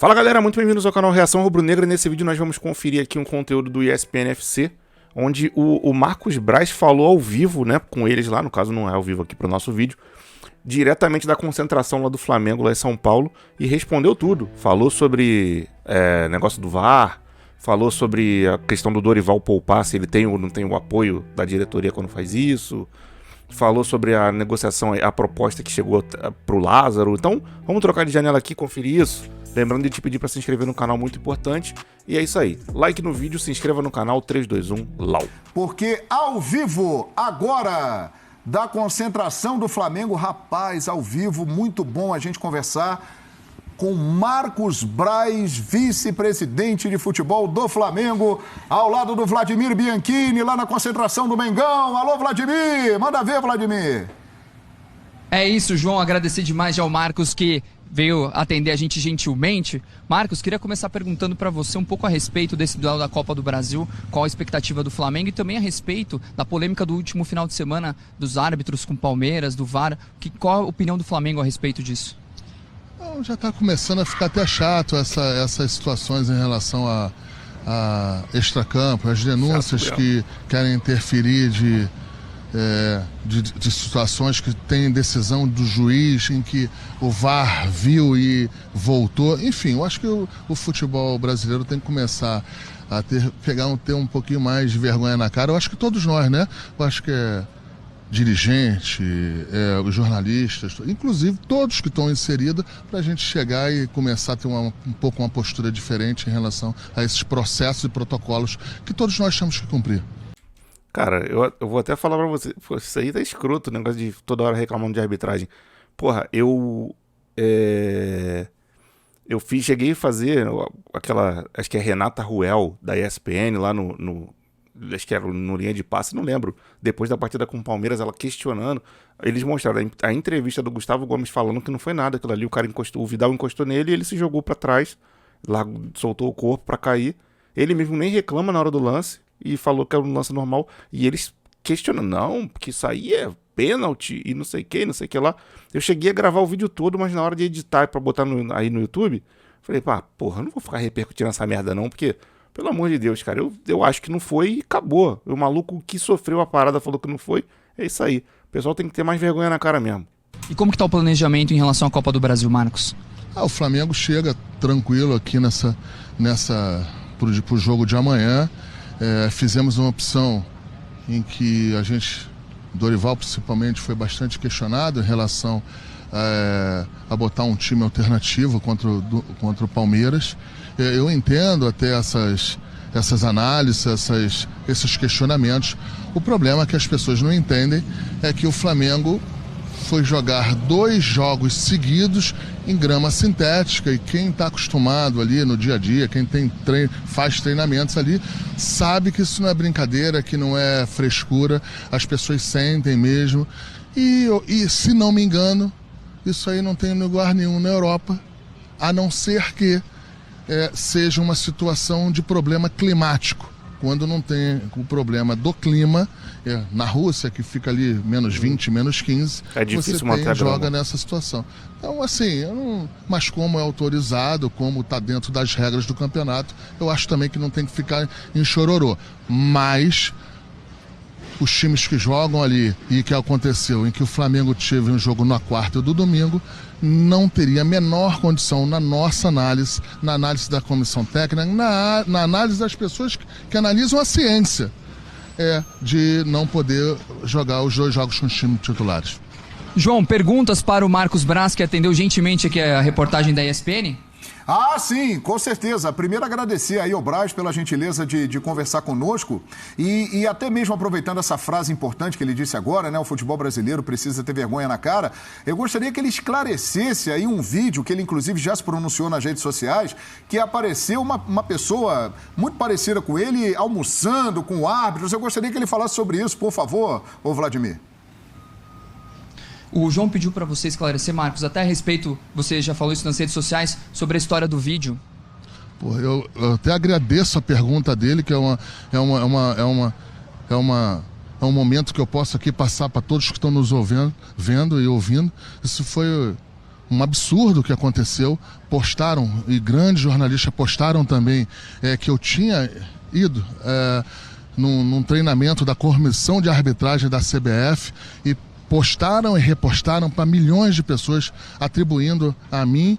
Fala galera, muito bem-vindos ao canal Reação Rubro-Negra. Nesse vídeo nós vamos conferir aqui um conteúdo do ESPN FC, onde o Marcos Braz falou ao vivo, né, com eles lá, no caso não é ao vivo aqui para o nosso vídeo, diretamente da concentração lá do Flamengo, lá em São Paulo, e respondeu tudo. Falou sobre negócio do VAR, falou sobre a questão do Dorival poupar, se ele tem ou não tem o apoio da diretoria quando faz isso, falou sobre a negociação, a proposta que chegou pro Lázaro. Então, vamos trocar de janela aqui, conferir isso. Lembrando de te pedir para se inscrever no canal, muito importante. E é isso aí. Like no vídeo, se inscreva no canal 321 LAU. Porque ao vivo, agora, da concentração do Flamengo, rapaz, ao vivo, muito bom a gente conversar com Marcos Braz, vice-presidente de futebol do Flamengo, ao lado do Vladimir Bianchini, lá na concentração do Mengão. Alô, Vladimir! Manda ver, Vladimir! É isso, João. Agradecer demais ao Marcos, que veio atender a gente gentilmente. Marcos, queria começar perguntando para você um pouco a respeito desse duelo da Copa do Brasil, qual a expectativa do Flamengo e também a respeito da polêmica do último final de semana dos árbitros com Palmeiras, do VAR. Qual a opinião do Flamengo a respeito disso? Já está começando a ficar até chato essas situações em relação a extracampo, as denúncias que querem interferir de situações que tem decisão do juiz em que o VAR viu e voltou. Enfim, eu acho que o futebol brasileiro tem que começar a ter um pouquinho mais de vergonha na cara. Eu acho que todos nós, né? Eu acho que dirigente, os jornalistas, inclusive todos que estão inseridos, para a gente chegar e começar a ter um pouco uma postura diferente em relação a esses processos e protocolos que todos nós temos que cumprir. Cara, eu vou até falar pra você, pô, isso aí tá escroto, o negócio de toda hora reclamando de arbitragem. Porra, cheguei a fazer aquela, acho que é Renata Ruel, da ESPN, lá acho que era no Linha de Passe, não lembro. Depois da partida com o Palmeiras, ela questionando, eles mostraram a entrevista do Gustavo Gomes falando que não foi nada, aquilo ali, o Vidal encostou nele e ele se jogou pra trás, lá soltou o corpo pra cair. Ele mesmo nem reclama na hora do lance e falou que era um lance normal, e eles questionam, não, porque isso aí é pênalti e não sei o que lá. Eu cheguei a gravar o vídeo todo, mas na hora de editar pra botar aí no YouTube, falei, porra, eu não vou ficar repercutindo essa merda não, porque, pelo amor de Deus, cara, eu acho que não foi e acabou. O maluco que sofreu a parada falou que não foi, é isso aí. O pessoal tem que ter mais vergonha na cara mesmo. E como que tá o planejamento em relação à Copa do Brasil, Marcos? O Flamengo chega tranquilo aqui pro jogo de amanhã. Fizemos uma opção em que Dorival principalmente, foi bastante questionado em relação a botar um time alternativo contra o Palmeiras. Eu entendo até essas análises, esses questionamentos. O problema que as pessoas não entendem é que o Flamengo foi jogar 2 jogos seguidos em grama sintética, e quem está acostumado ali no dia a dia, quem faz treinamentos ali, sabe que isso não é brincadeira, que não é frescura, as pessoas sentem mesmo, e se não me engano, isso aí não tem lugar nenhum na Europa, a não ser que seja uma situação de problema climático. Quando não tem o problema do clima, na Rússia, que fica ali menos 20, menos 15, você joga nessa situação. Então, assim, mas como é autorizado, como está dentro das regras do campeonato, eu acho também que não tem que ficar em chororô. Mas os times que jogam ali, e que aconteceu, em que o Flamengo teve um jogo na quarta e do domingo, não teria a menor condição, na nossa análise, na análise da comissão técnica, na análise das pessoas que analisam a ciência, de não poder jogar os 2 jogos com os times titulares. João, perguntas para o Marcos Braz, que atendeu gentilmente aqui a reportagem da ESPN? Sim, com certeza. Primeiro agradecer aí ao Braz pela gentileza de conversar conosco e até mesmo aproveitando essa frase importante que ele disse agora, né? O futebol brasileiro precisa ter vergonha na cara. Eu gostaria que ele esclarecesse aí um vídeo que ele inclusive já se pronunciou nas redes sociais, que apareceu uma pessoa muito parecida com ele almoçando com árbitros. Eu gostaria que ele falasse sobre isso, por favor, ô Vladimir. O João pediu para você esclarecer, Marcos, até a respeito, você já falou isso nas redes sociais, sobre a história do vídeo. Eu até agradeço a pergunta dele, que é um momento que eu posso aqui passar para todos que estão nos vendo e ouvindo. Isso foi um absurdo o que aconteceu. Postaram, e grandes jornalistas postaram também, que eu tinha ido num treinamento da comissão de arbitragem da CBF e postaram e repostaram para milhões de pessoas, atribuindo a mim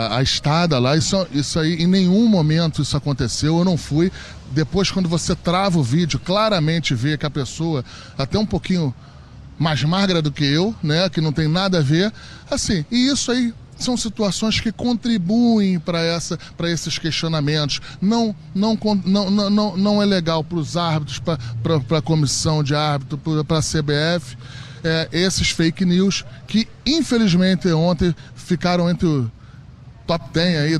a estada lá. Isso aí, em nenhum momento isso aconteceu, eu não fui. Depois, quando você trava o vídeo, claramente vê que a pessoa, até um pouquinho mais magra do que eu, né, que não tem nada a ver, assim, e isso aí são situações que contribuem para esses questionamentos. Não é legal para os árbitros, para a comissão de árbitro, para a CBF, esses fake news que, infelizmente, ontem ficaram entre o top 10 aí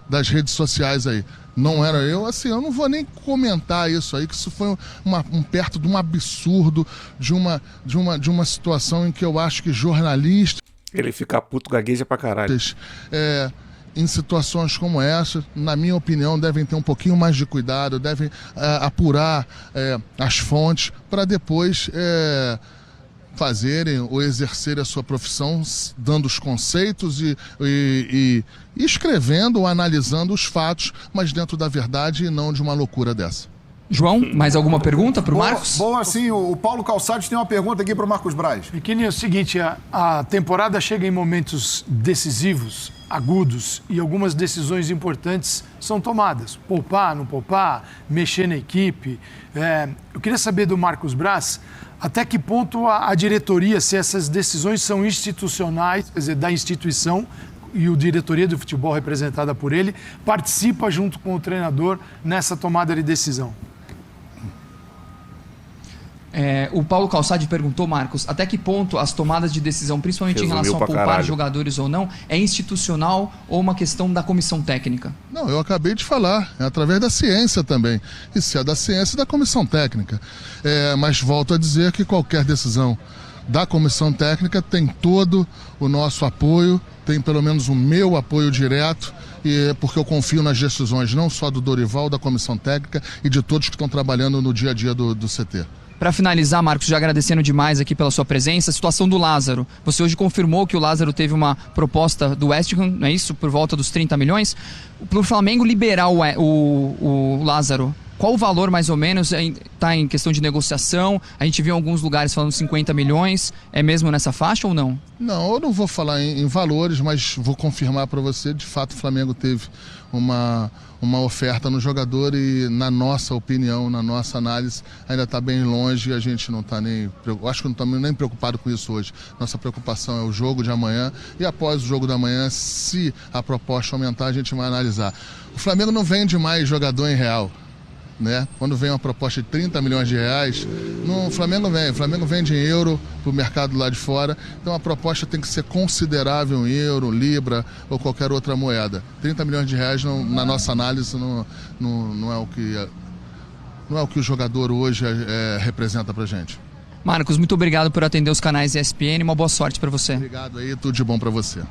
das redes sociais aí. Não era eu, assim, eu não vou nem comentar isso aí, que isso foi perto de um absurdo, de uma situação em que eu acho que jornalistas... Ele fica puto, gagueja pra caralho. Em situações como essa, na minha opinião, devem ter um pouquinho mais de cuidado, devem apurar as fontes para depois fazerem ou exercerem a sua profissão dando os conceitos e escrevendo ou analisando os fatos, mas dentro da verdade e não de uma loucura dessa. João, mais alguma pergunta para o Marcos? Boa, sim. O Paulo Calçados tem uma pergunta aqui para o Marcos Braz. Biquíni, é o seguinte, a temporada chega em momentos decisivos, agudos, e algumas decisões importantes são tomadas. Poupar, não poupar, mexer na equipe. Eu queria saber do Marcos Braz até que ponto a diretoria, se essas decisões são institucionais, quer dizer, da instituição, e a diretoria do futebol representada por ele, participa junto com o treinador nessa tomada de decisão. O Paulo Calçade perguntou, Marcos, até que ponto as tomadas de decisão, principalmente em relação a poupar jogadores ou não, é institucional ou uma questão da comissão técnica? Não, eu acabei de falar, é através da ciência também. E se é da ciência, da comissão técnica. Mas volto a dizer que qualquer decisão da comissão técnica tem todo o nosso apoio, tem pelo menos o meu apoio direto, porque eu confio nas decisões não só do Dorival, da comissão técnica e de todos que estão trabalhando no dia a dia do CT. Para finalizar, Marcos, já agradecendo demais aqui pela sua presença, a situação do Lázaro. Você hoje confirmou que o Lázaro teve uma proposta do West Ham, não é isso? Por volta dos 30 milhões. Para o Flamengo liberar o Lázaro, qual o valor mais ou menos? Está em questão de negociação? A gente viu em alguns lugares falando 50 milhões. É mesmo nessa faixa ou não? Não, eu não vou falar em valores, mas vou confirmar para você. De fato, o Flamengo teve uma oferta no jogador e, na nossa opinião, na nossa análise, ainda está bem longe e a gente não está nem... Eu acho que não estamos nem preocupados com isso hoje. Nossa preocupação é o jogo de amanhã e, após o jogo da manhã, se a proposta aumentar, a gente vai analisar. O Flamengo não vende mais jogador em real, né? Quando vem uma proposta de 30 milhões de reais, o Flamengo vende em euro para o mercado lá de fora, então a proposta tem que ser considerável em euro, libra ou qualquer outra moeda. 30 milhões de reais, na nossa análise, não é o que o jogador hoje representa para a gente. Marcos, muito obrigado por atender os canais ESPN, uma boa sorte para você. Obrigado aí, tudo de bom para você.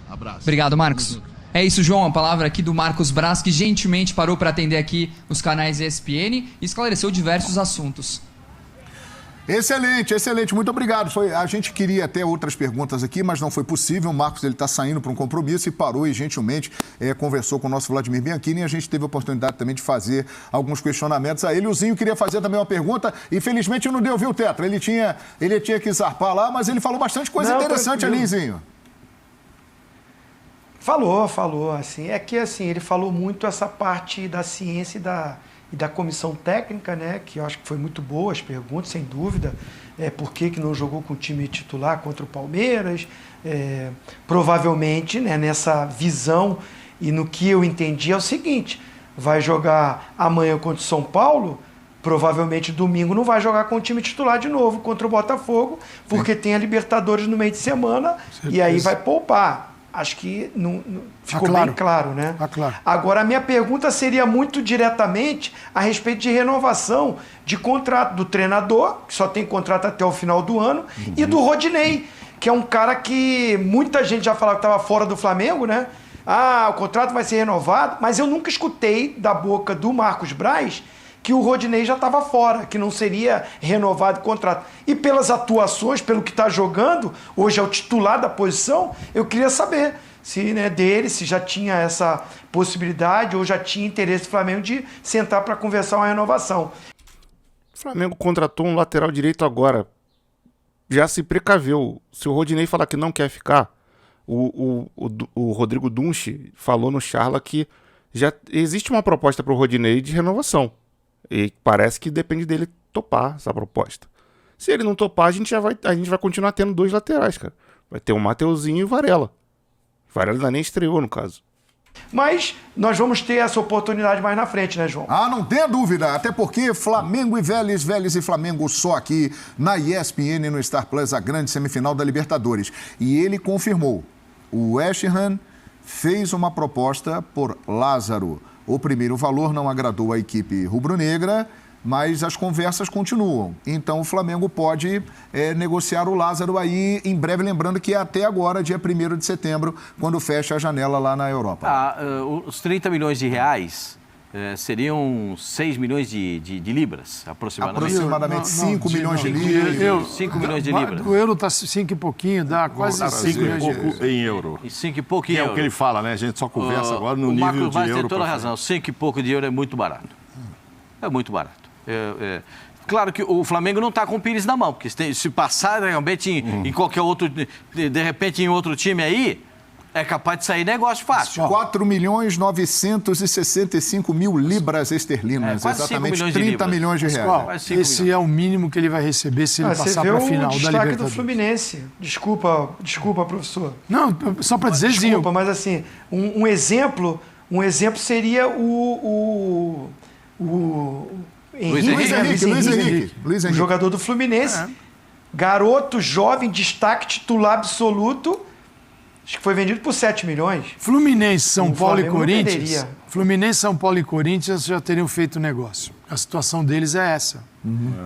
Abraço. Obrigado, Marcos. É isso, João, a palavra aqui do Marcos Braz, que gentilmente parou para atender aqui os canais ESPN e esclareceu diversos assuntos. Excelente, excelente. Muito obrigado. A gente queria ter outras perguntas aqui, mas não foi possível. O Marcos está saindo para um compromisso e parou e gentilmente conversou com o nosso Vladimir Bianchini e a gente teve a oportunidade também de fazer alguns questionamentos a ele. O Zinho queria fazer também uma pergunta. Infelizmente não deu, viu, Tetra? Ele tinha que zarpar lá, mas ele falou bastante coisa interessante ali, Zinho. Falou, assim, ele falou muito essa parte da ciência e da comissão técnica, né, que eu acho que foi muito boa as perguntas, sem dúvida, por que não jogou com o time titular contra o Palmeiras, provavelmente, né, nessa visão, e no que eu entendi é o seguinte, vai jogar amanhã contra o São Paulo, provavelmente domingo não vai jogar com o time titular de novo contra o Botafogo, porque tem a Libertadores no meio de semana, e aí vai poupar. Acho que não ficou bem claro, né? Claro. Agora, a minha pergunta seria muito diretamente a respeito de renovação de contrato do treinador, que só tem contrato até o final do ano, e do Rodinei, que é um cara que muita gente já falava que estava fora do Flamengo, né? O contrato vai ser renovado, mas eu nunca escutei da boca do Marcos Braz que o Rodinei já estava fora, que não seria renovado o contrato. E pelas atuações, pelo que está jogando, hoje é o titular da posição, eu queria saber se dele, se já tinha essa possibilidade ou já tinha interesse do Flamengo de sentar para conversar uma renovação. O Flamengo contratou um lateral direito agora. Já se precaveu. Se o Rodinei falar que não quer ficar, o Rodrigo Dunche falou no Charla que já existe uma proposta para o Rodinei de renovação. E parece que depende dele topar essa proposta. Se ele não topar, a gente vai continuar tendo 2 laterais, cara. Vai ter o Mateuzinho e o Varela. O Varela ainda nem estreou, no caso. Mas nós vamos ter essa oportunidade mais na frente, né, João? Ah, não tenha dúvida, até porque Flamengo e Vélez, Vélez e Flamengo só aqui na ESPN no Star Plus, a grande semifinal da Libertadores. E ele confirmou, o West Ham fez uma proposta por Lázaro. O primeiro valor não agradou a equipe rubro-negra, mas as conversas continuam. Então o Flamengo pode negociar o Lázaro aí em breve, lembrando que é até agora, dia 1º de setembro, quando fecha a janela lá na Europa. Os 30 milhões de reais seriam 6 milhões de libras, aproximadamente. Aproximadamente 5 milhões de libras. 5 milhões de libras. O euro está 5 e pouquinho, dá quase 5 milhões de euros. Em euro. E 5 e pouco em É euro. o que ele fala, né? A gente só conversa agora no nível de euro. O Marcos Vaz tem toda a razão. 5 e pouco de euro é muito barato. É muito barato. Claro que o Flamengo não está com o Pires na mão, porque se passar realmente em qualquer outro, de repente em outro time aí, é capaz de sair negócio fácil. 4.965.000 libras esterlinas, exatamente 30 milhões de reais. Esse é o mínimo que ele vai receber se ele passar para a final da Libertadores. Do Fluminense. Desculpa, professor. Não, só para dizer, desculpa, mas assim, um exemplo seria o Luiz Henrique. O jogador do Fluminense. Garoto, jovem, destaque titular absoluto. Acho que foi vendido por 7 milhões. Fluminense, São Paulo e Corinthians. Fluminense, São Paulo e Corinthians já teriam feito negócio. A situação deles é essa.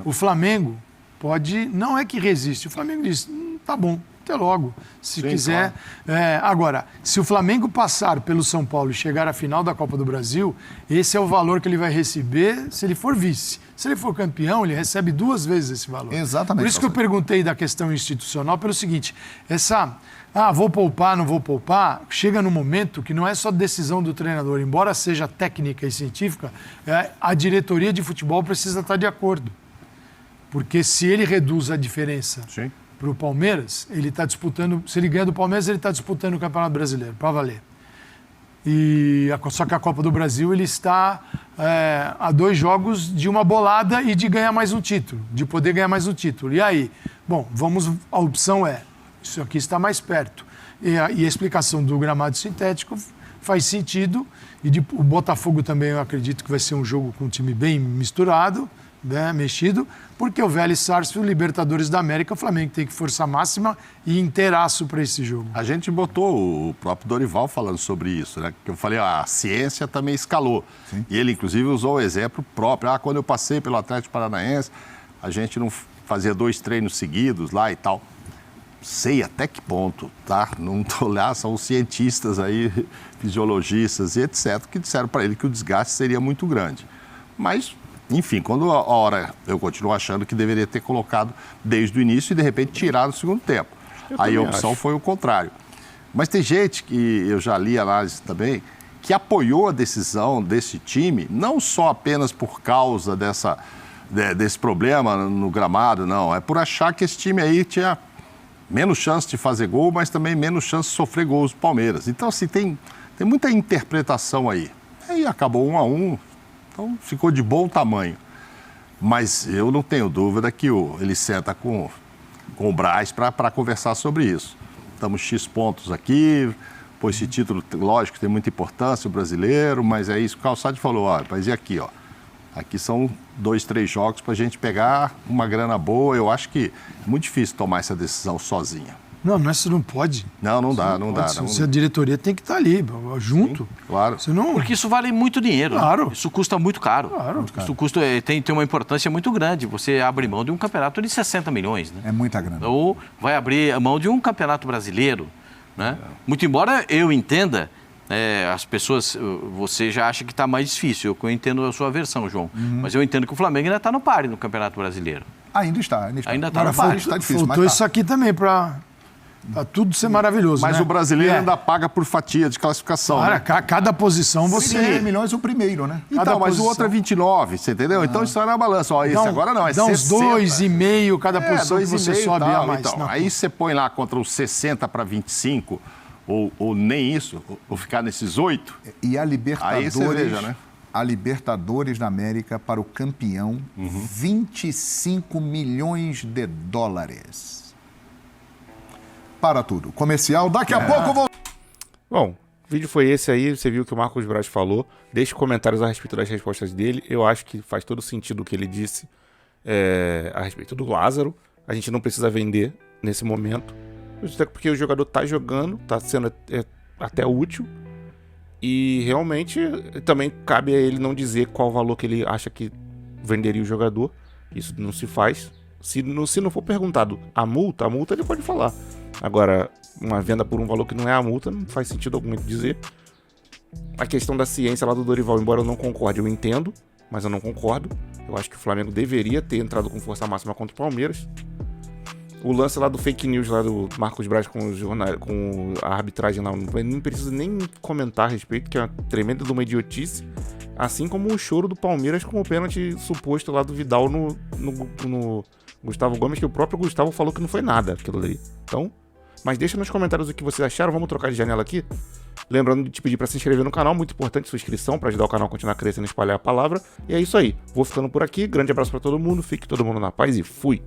O Flamengo pode... Não é que resiste. O Flamengo diz, tá bom, até logo. Se quiser... Claro. Agora, se o Flamengo passar pelo São Paulo e chegar à final da Copa do Brasil, esse é o valor que ele vai receber se ele for vice. Se ele for campeão, ele recebe 2 vezes esse valor. Exatamente. Por isso que eu perguntei da questão institucional, pelo seguinte, vou poupar, não vou poupar, chega no momento que não é só decisão do treinador, embora seja técnica e científica, a diretoria de futebol precisa estar de acordo. Porque se ele reduz a diferença para o Palmeiras, ele está disputando, se ele ganha do Palmeiras, ele está disputando o Campeonato Brasileiro, para valer. Só que a Copa do Brasil, ele está a 2 jogos de uma bolada e de ganhar mais um título, de poder ganhar mais um título. E aí? Bom, a opção isso aqui está mais perto. E a explicação do gramado sintético faz sentido. O Botafogo também, eu acredito que vai ser um jogo com um time bem misturado, né, mexido, porque o Vélez Sarsfield, Libertadores da América, o Flamengo tem que forçar máxima e inteiraço para esse jogo. A gente botou o próprio Dorival falando sobre isso, né? Que eu falei, a ciência também escalou. Sim. E ele, inclusive, usou o exemplo próprio. Quando eu passei pelo Atlético Paranaense, a gente não fazia 2 treinos seguidos lá e tal. Sei até que ponto, tá? Não tô lá, são os cientistas aí, fisiologistas e etc., que disseram para ele que o desgaste seria muito grande. Mas, enfim, quando a hora eu continuo achando que deveria ter colocado desde o início e de repente tirar no segundo tempo. Aí a opção foi o contrário. Mas tem gente que eu já li análise também, que apoiou a decisão desse time, não só apenas por causa desse problema no gramado, não. É por achar que esse time aí tinha menos chance de fazer gol, mas também menos chance de sofrer gols do Palmeiras. Então, assim, tem muita interpretação aí. Aí acabou 1-1, então ficou de bom tamanho. Mas eu não tenho dúvida que ele senta com o Braz para conversar sobre isso. Estamos X pontos aqui, pô, esse título, lógico, tem muita importância, o brasileiro, mas é isso que o Calçade falou, mas e aqui, Aqui são 2, 3 jogos para a gente pegar uma grana boa. Eu acho que é muito difícil tomar essa decisão sozinha. Não, mas você não pode. Não dá. A diretoria tem que estar ali, junto. Sim, claro. Porque isso vale muito dinheiro. Claro. Né? Isso custa muito caro. Claro. Isso custa, tem uma importância muito grande. Você abre mão de um campeonato de 60 milhões. Né? É muita grana. Ou vai abrir mão de um campeonato brasileiro. Né? Muito embora eu entenda as pessoas, você já acha que está mais difícil. Eu entendo a sua versão, João. Mas eu entendo que o Flamengo ainda está no páreo no Campeonato Brasileiro. Ainda está. Ainda está no páreo. Está difícil, Faltou isso aqui também para tudo ser maravilhoso, Mas né? o brasileiro ainda paga por fatia de classificação. Cara, Né? cada posição você... 6 milhões o primeiro, né? Então, mas o outro é 29, você entendeu? Então isso está na balança. Ó, esse agora não, é dá uns 60. 2,5 cada posição que você 2,5 sobe tal, a mais. Então, Não. aí você põe lá contra os 60 para 25, ou nem isso, ou ficar nesses 8. E a Aí Libertadores, você veja, né? a Libertadores da América para o campeão, 25 milhões de dólares. Para tudo. Comercial, daqui a pouco eu vou... Bom, o vídeo foi esse aí, você viu o que o Marcos Braz falou. Deixe comentários a respeito das respostas dele. Eu acho que faz todo sentido o que ele disse a respeito do Lázaro. A gente não precisa vender nesse momento. Até porque o jogador tá jogando, tá sendo até útil. E realmente também cabe a ele não dizer qual o valor que ele acha que venderia o jogador. Isso não se faz. Se não for perguntado a multa ele pode falar. Agora, uma venda por um valor que não é a multa, não faz sentido algum dizer. A questão da ciência lá do Dorival, embora eu não concorde, eu entendo, mas eu não concordo. Eu acho que o Flamengo deveria ter entrado com força máxima contra o Palmeiras. O lance lá do fake news lá do Marcos Braz com a arbitragem lá, não preciso nem comentar a respeito, que é uma tremenda de uma idiotice. Assim como o choro do Palmeiras com o pênalti suposto lá do Vidal no Gustavo Gomes, que o próprio Gustavo falou que não foi nada aquilo ali. Então, mas deixa nos comentários o que vocês acharam. Vamos trocar de janela aqui. Lembrando de te pedir para se inscrever no canal, muito importante sua inscrição para ajudar o canal a continuar crescendo e espalhar a palavra. E é isso aí. Vou ficando por aqui. Grande abraço para todo mundo. Fique todo mundo na paz e fui!